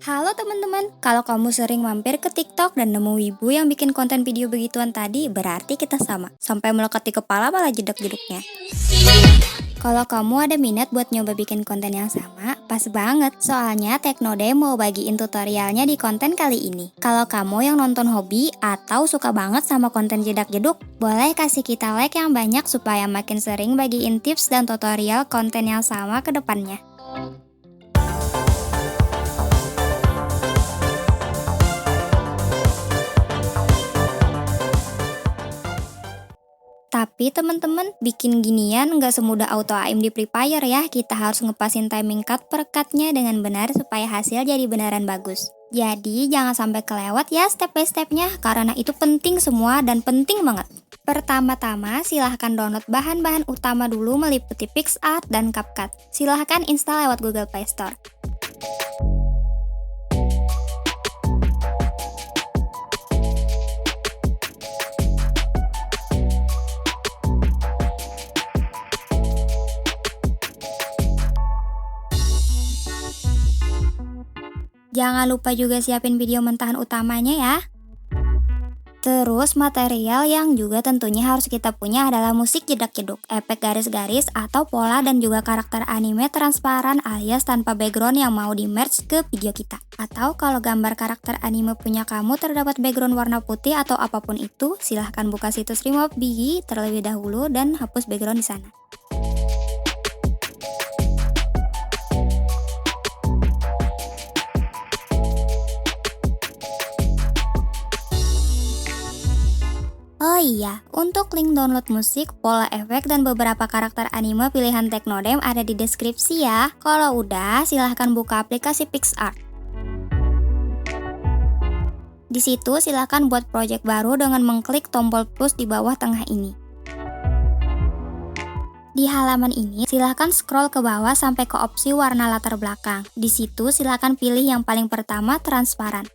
Halo teman-teman, kalau kamu sering mampir ke TikTok dan nemu wibu yang bikin konten video begituan tadi, berarti kita sama. Sampai melekat di kepala malah jedak-jeduknya. Kalau kamu ada minat buat nyoba bikin konten yang sama, pas banget. Soalnya Teknode mau bagiin tutorialnya di konten kali ini. Kalau kamu yang nonton hobi atau suka banget sama konten jedak-jeduk, boleh kasih kita like yang banyak supaya makin sering bagiin tips dan tutorial konten yang sama ke depannya. Tapi teman-teman, bikin ginian nggak semudah auto aim di Free Fire ya. Kita harus ngepasin timing cut per cutnya dengan benar supaya hasil jadi beneran bagus. Jadi jangan sampai kelewat ya step by stepnya, karena itu penting semua dan penting banget. Pertama-tama silahkan download bahan-bahan utama dulu meliputi PicsArt dan CapCut. Silahkan install lewat Google Play Store. Jangan lupa juga siapin video mentahan utamanya ya. Terus material yang juga tentunya harus kita punya adalah musik jedak-jeduk, efek garis-garis atau pola dan juga karakter anime transparan alias tanpa background yang mau di-merge ke video kita. Atau kalau gambar karakter anime punya kamu terdapat background warna putih atau apapun itu, silahkan buka situs Remove Bigi terlebih dahulu dan hapus background di sana. Oh iya, untuk link download musik, pola efek, dan beberapa karakter anime pilihan Teknode ada di deskripsi ya. Kalau udah, silahkan buka aplikasi PicsArt. Di situ silahkan buat project baru dengan mengklik tombol plus di bawah tengah ini. Di halaman ini, silahkan scroll ke bawah sampai ke opsi warna latar belakang. Di situ silahkan pilih yang paling pertama, transparan.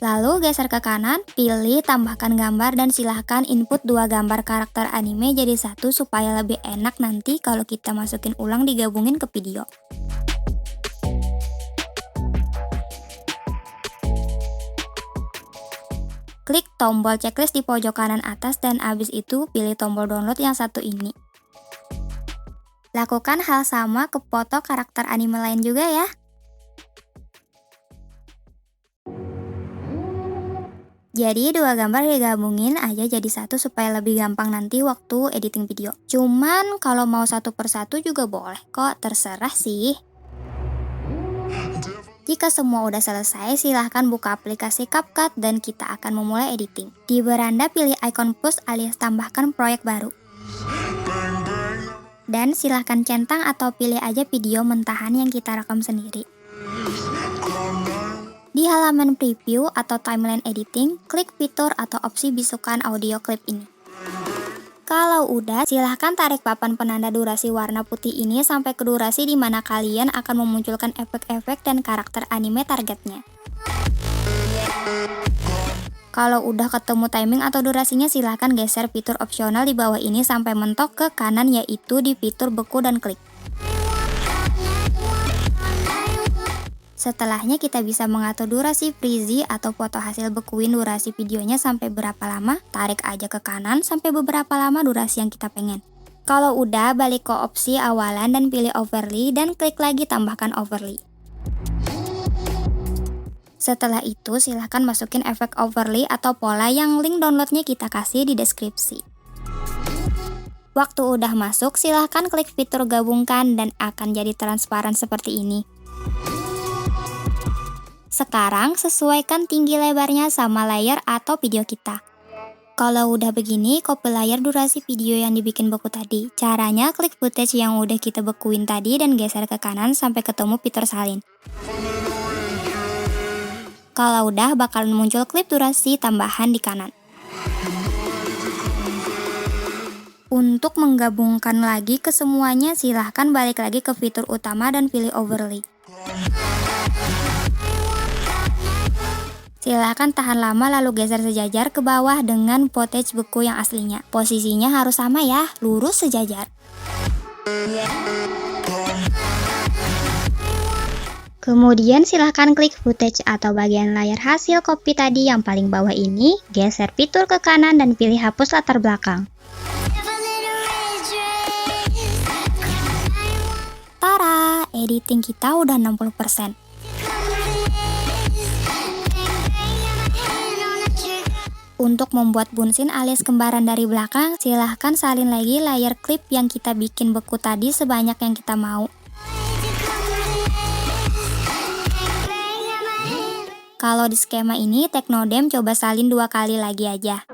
Lalu geser ke kanan, pilih tambahkan gambar dan silahkan input 2 gambar karakter anime jadi satu supaya lebih enak nanti kalau kita masukin ulang digabungin ke video. Klik tombol checklist di pojok kanan atas dan abis itu pilih tombol download yang satu ini. Lakukan hal sama ke foto karakter anime lain juga ya. Jadi 2 gambar digabungin aja jadi satu supaya lebih gampang nanti waktu editing video. Cuman kalau mau satu persatu juga boleh kok, terserah sih. Jika semua udah selesai, silahkan buka aplikasi CapCut dan kita akan memulai editing. Di beranda pilih icon plus alias tambahkan proyek baru. Dan silahkan centang atau pilih aja video mentahan yang kita rekam sendiri. Di halaman preview atau timeline editing, klik fitur atau opsi bisukan audio klip ini. Kalau udah, silahkan tarik papan penanda durasi warna putih ini sampai ke durasi di mana kalian akan memunculkan efek-efek dan karakter anime targetnya. Kalau udah ketemu timing atau durasinya, silahkan geser fitur opsional di bawah ini sampai mentok ke kanan, yaitu di fitur beku dan klik. Setelahnya kita bisa mengatur durasi freeze atau foto hasil bekuin durasi videonya sampai berapa lama, tarik aja ke kanan sampai beberapa lama durasi yang kita pengen. Kalau udah, balik ke opsi awalan dan pilih overlay dan klik lagi tambahkan overlay. Setelah itu silahkan masukin efek overlay atau pola yang link downloadnya kita kasih di deskripsi. Waktu udah masuk, silahkan klik fitur gabungkan dan akan jadi transparan seperti ini. Sekarang sesuaikan tinggi lebarnya sama layar atau video kita. Kalau udah begini, copy layar durasi video yang dibikin beku tadi. Caranya klik footage yang udah kita bekuin tadi dan geser ke kanan sampai ketemu fitur salin. Kalau udah, bakalan muncul klip durasi tambahan di kanan. Untuk menggabungkan lagi ke semuanya, silahkan balik lagi ke fitur utama dan pilih overlay. Silahkan tahan lama lalu geser sejajar ke bawah dengan footage beku yang aslinya. Posisinya harus sama ya, lurus sejajar. Kemudian silahkan klik footage atau bagian layar hasil copy tadi yang paling bawah ini, geser fitur ke kanan dan pilih hapus latar belakang. Tara, editing kita udah 60%. Untuk membuat bunsin alias kembaran dari belakang, silahkan salin lagi layer klip yang kita bikin beku tadi sebanyak yang kita mau. Kalau di skema ini, Teknodem coba salin 2 kali lagi aja.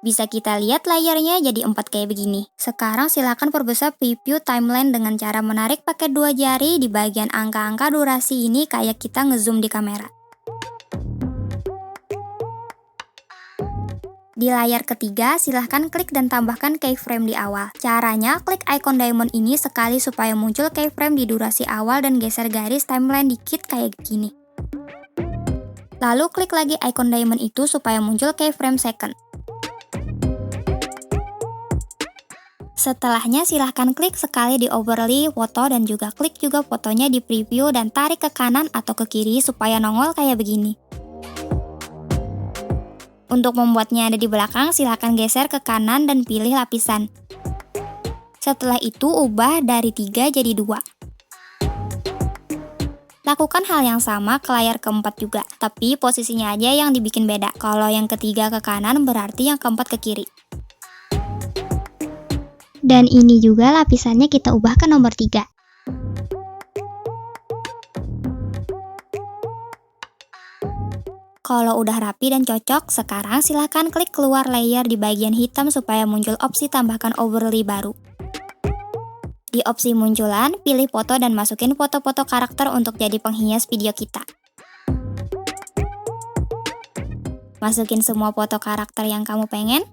Bisa kita lihat layarnya jadi 4 kayak begini. Sekarang silakan perbesar preview timeline dengan cara menarik pakai 2 jari di bagian angka-angka durasi ini kayak kita ngezoom di kamera. Di layar ketiga, silahkan klik dan tambahkan keyframe di awal. Caranya, klik icon diamond ini sekali supaya muncul keyframe di durasi awal dan geser garis timeline dikit kayak gini. Lalu klik lagi icon diamond itu supaya muncul keyframe second. Setelahnya silahkan klik sekali di overlay foto dan juga klik juga fotonya di preview dan tarik ke kanan atau ke kiri supaya nongol kayak begini. Untuk membuatnya ada di belakang, silakan geser ke kanan dan pilih lapisan. Setelah itu, ubah dari 3 jadi 2. Lakukan hal yang sama ke layar keempat juga, tapi posisinya aja yang dibikin beda. Kalau yang ketiga ke kanan, berarti yang keempat ke kiri. Dan ini juga lapisannya kita ubah ke nomor 3. Kalau udah rapi dan cocok, sekarang silahkan klik keluar layer di bagian hitam supaya muncul opsi tambahkan overlay baru. Di opsi munculan, pilih foto dan masukin foto-foto karakter untuk jadi penghias video kita. Masukin semua foto karakter yang kamu pengen.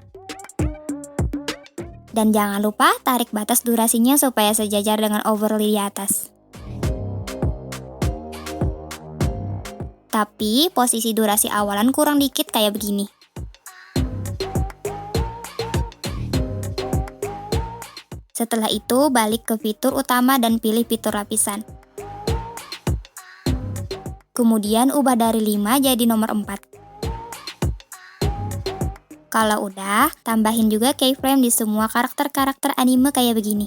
Dan jangan lupa tarik batas durasinya supaya sejajar dengan overlay di atas. Tapi posisi durasi awalan kurang dikit kayak begini. Setelah itu balik ke fitur utama dan pilih fitur lapisan. Kemudian ubah dari 5 jadi nomor 4. Kalau udah, tambahin juga keyframe di semua karakter-karakter anime kayak begini.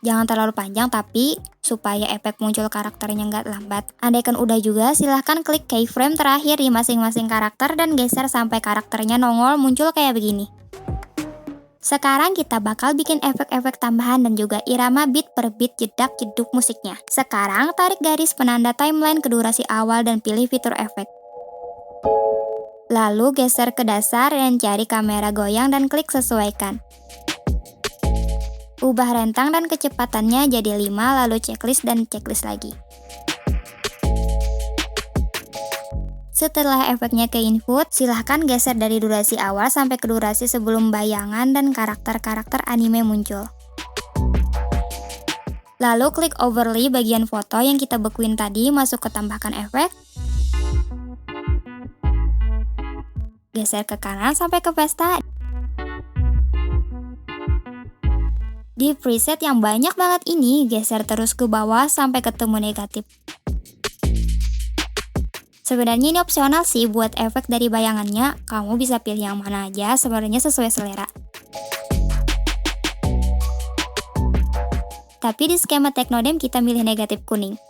Jangan terlalu panjang tapi supaya efek muncul karakternya nggak lambat. Andaikan udah juga, silahkan klik keyframe terakhir di masing-masing karakter dan geser sampai karakternya nongol muncul kayak begini. Sekarang kita bakal bikin efek-efek tambahan dan juga irama beat per beat jedak-jeduk musiknya. Sekarang tarik garis penanda timeline ke durasi awal dan pilih fitur efek. Lalu geser ke dasar dan cari kamera goyang dan klik sesuaikan. Ubah rentang dan kecepatannya jadi 5, lalu checklist dan checklist lagi. Setelah efeknya ke input, silahkan geser dari durasi awal sampai ke durasi sebelum bayangan dan karakter-karakter anime muncul. Lalu klik overlay bagian foto yang kita bekuin tadi, masuk ke tambahkan efek. Geser ke kanan sampai ke pesta. Di preset yang banyak banget ini, geser terus ke bawah sampai ketemu negatif. Sebenarnya ini opsional sih buat efek dari bayangannya, kamu bisa pilih yang mana aja, sebenarnya sesuai selera. Tapi di skema Teknodem kita milih negatif kuning.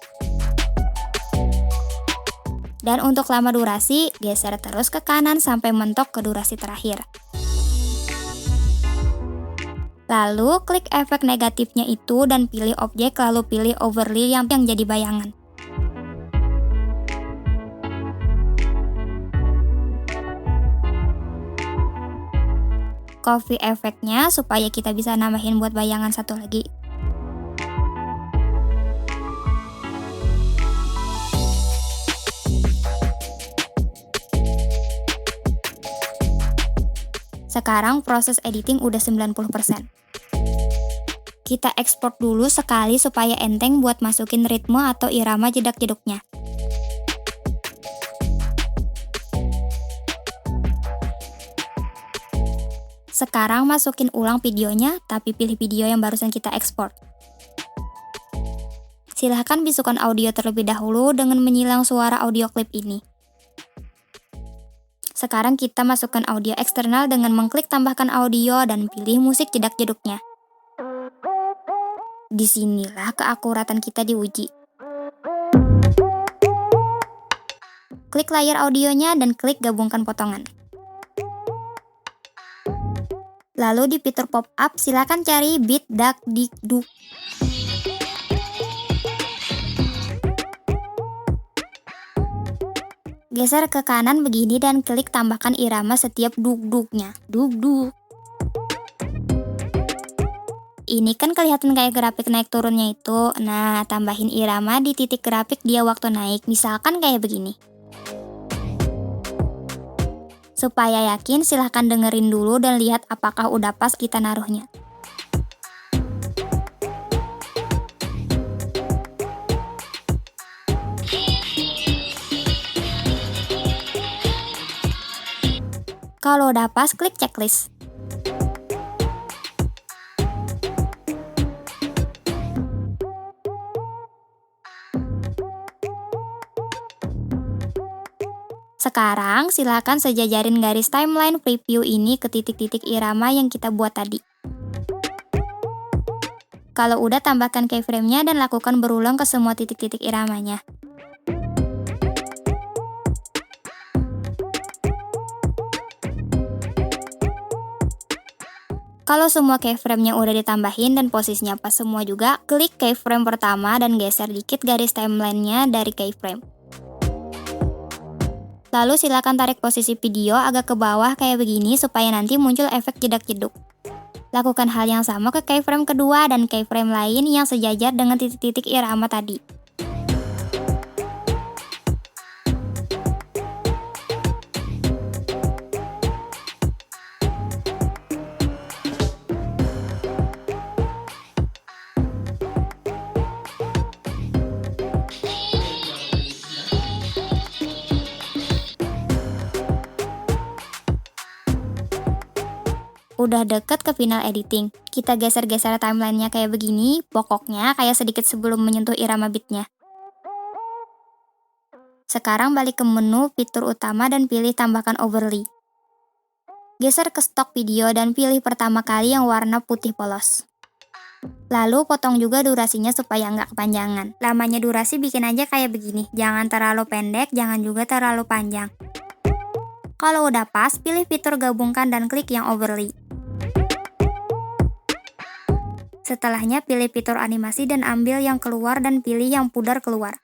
Dan untuk lama durasi, geser terus ke kanan sampai mentok ke durasi terakhir. Lalu klik efek negatifnya itu dan pilih objek lalu pilih overlay yang jadi bayangan. Copy efeknya supaya kita bisa nambahin buat bayangan satu lagi. Sekarang proses editing udah 90%. Kita ekspor dulu sekali supaya enteng buat masukin ritme atau irama jedak-jeduknya. Sekarang masukin ulang videonya, tapi pilih video yang barusan kita ekspor. Silahkan bisukan audio terlebih dahulu dengan menyilang suara audio klip ini. Sekarang kita masukkan audio eksternal dengan mengklik tambahkan audio dan pilih musik jedak-jeduknya. Disinilah keakuratan kita diuji. Klik layar audionya dan klik gabungkan potongan. Lalu di fitur pop-up silakan cari beat dak dik duk. Geser ke kanan begini dan klik tambahkan irama setiap duk-duknya. Duk-duk. Ini kan kelihatan kayak grafik naik turunnya itu. Nah, tambahin irama di titik grafik dia waktu naik. Misalkan kayak begini. Supaya yakin, silahkan dengerin dulu dan lihat apakah udah pas kita naruhnya. Kalau udah pas, klik checklist. Sekarang, silakan sejajarin garis timeline preview ini ke titik-titik irama yang kita buat tadi. Kalau udah, tambahkan keyframe-nya dan lakukan berulang ke semua titik-titik iramanya. Kalau semua keyframe-nya udah ditambahin dan posisinya pas semua juga, klik keyframe pertama dan geser dikit garis timeline-nya dari keyframe. Lalu silakan tarik posisi video agak ke bawah kayak begini supaya nanti muncul efek jedak-jeduk. Lakukan hal yang sama ke keyframe kedua dan keyframe lain yang sejajar dengan titik-titik irama tadi. Udah deket ke final editing. Kita geser-geser timeline-nya kayak begini, pokoknya kayak sedikit sebelum menyentuh irama beat-nya. Sekarang balik ke menu fitur utama dan pilih tambahkan overlay. Geser ke stok video dan pilih pertama kali yang warna putih polos. Lalu potong juga durasinya supaya nggak kepanjangan. Lamanya durasi bikin aja kayak begini, jangan terlalu pendek, jangan juga terlalu panjang. Kalau udah pas, pilih fitur gabungkan dan klik yang overlay. Setelahnya pilih fitur animasi dan ambil yang keluar dan pilih yang pudar keluar.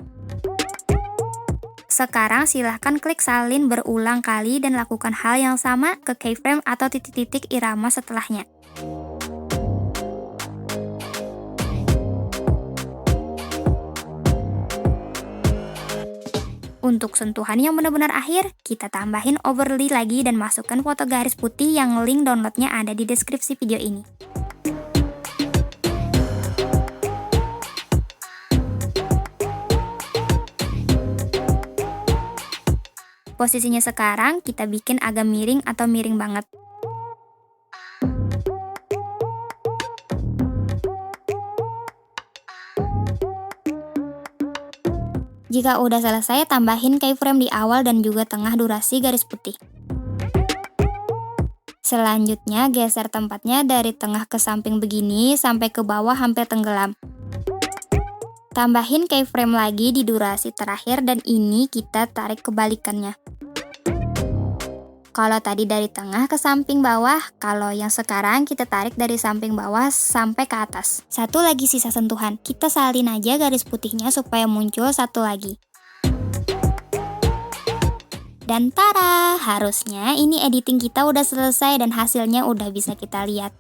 Sekarang silahkan klik salin berulang kali dan lakukan hal yang sama ke keyframe atau titik-titik irama setelahnya. Untuk sentuhan yang benar-benar akhir, kita tambahin overlay lagi dan masukkan foto garis putih yang link downloadnya ada di deskripsi video ini. Posisinya sekarang kita bikin agak miring atau miring banget. Jika udah selesai, tambahin keyframe di awal dan juga tengah durasi garis putih. Selanjutnya, geser tempatnya dari tengah ke samping begini sampai ke bawah hampir tenggelam. Tambahin keyframe lagi di durasi terakhir dan ini kita tarik kebalikannya. Kalau tadi dari tengah ke samping bawah, kalau yang sekarang kita tarik dari samping bawah sampai ke atas. Satu lagi sisa sentuhan, kita salin aja garis putihnya supaya muncul satu lagi. Dan tara, harusnya ini editing kita udah selesai dan hasilnya udah bisa kita lihat.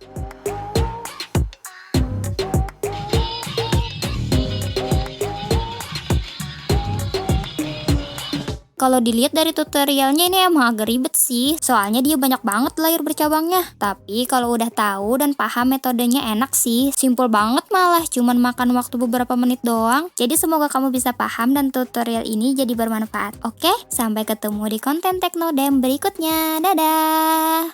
Kalau dilihat dari tutorialnya ini emang agak ribet sih, soalnya dia banyak banget layar bercabangnya. Tapi kalau udah tahu dan paham metodenya enak sih, simple banget malah, cuman makan waktu beberapa menit doang. Jadi semoga kamu bisa paham dan tutorial ini jadi bermanfaat. Oke, sampai ketemu di konten Teknodem berikutnya. Dadah!